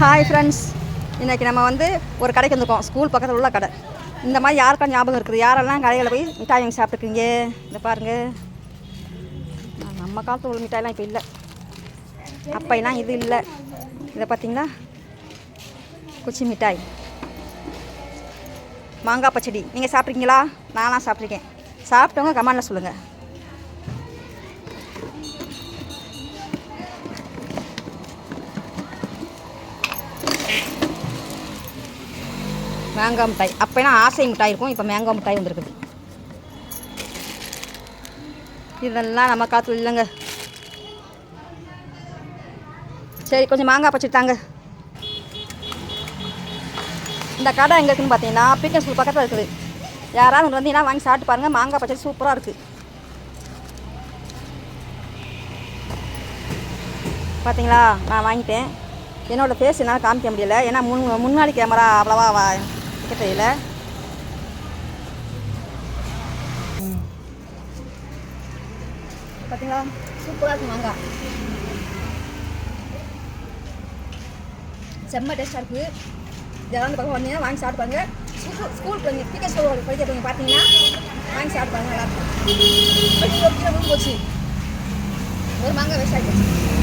Hi friends, இன்றைக்கி நம்ம வந்து ஒரு கடைக்கு வந்திருக்கோம். ஸ்கூல் பக்கத்தில் உள்ள கடை. இந்த மாதிரி யாருக்கா ஞாபகம் இருக்குது? யாரெல்லாம் கடையில் போய் மிட்டாய் வாங்கி சாப்பிட்ருக்கீங்க? இந்த பாருங்கள், நம்ம காலத்தில் உள்ள மிட்டாயெல்லாம் இப்போ இல்லை. அப்போலாம் இது இல்லை. இதை பார்த்தீங்களா, குச்சி மிட்டாய், மாங்காய் பச்சடி. நீங்கள் சாப்பிட்ருக்கீங்களா? நான்லாம் சாப்பிட்ருக்கேன். சாப்பிட்டவங்க கமெண்டில் சொல்லுங்கள். மேங்காய் மிட்டாய், அப்போலாம் ஆசை மிட்டாய் இருக்கும், இப்போ மேங்காய் மிட்டாய் வந்துருக்குது. இதெல்லாம் நம்ம காலத்தில் இல்லைங்க. சரி, கொஞ்சம் மாங்காய் பச்சடி தாங்க. இந்த கடை எங்கே இருக்குதுன்னு பார்த்தீங்கன்னா, பிகன் ஸ்கூல் பக்கத்தில் இருக்குது. யாராவது வந்தீங்கன்னா வாங்கி சாப்பிட்டு பாருங்கள். மாங்காய் பச்சடி சூப்பராக இருக்குது. பார்த்தீங்களா, நான் வாங்கிட்டேன். என்னோடய ஃபேஸ் என்னால் காமிக்க முடியலை, ஏன்னா முன்னாடி கேமரா அவ்வளோவா தெரியல. பார்த்தீங்களா, சூப்பராக இருக்குது மாங்காய். செம்ம டேஸ்ட்டாக இருக்குது. இதெல்லாம் பக்கம் வந்தீங்கன்னா வாங்கி சாப்பிட்டு பாருங்க. ஸ்கூல் பிள்ளைங்க, பிகன் ஸ்கூல் படிக்கிறவங்க பார்த்தீங்கன்னா வாங்கி சாப்பிட்டு பாருங்க. நல்லாயிருக்கும். ஒரு கிலோ போச்சு, ஒரு மாங்காய் வேஸ்ட் ஆகி போச்சு.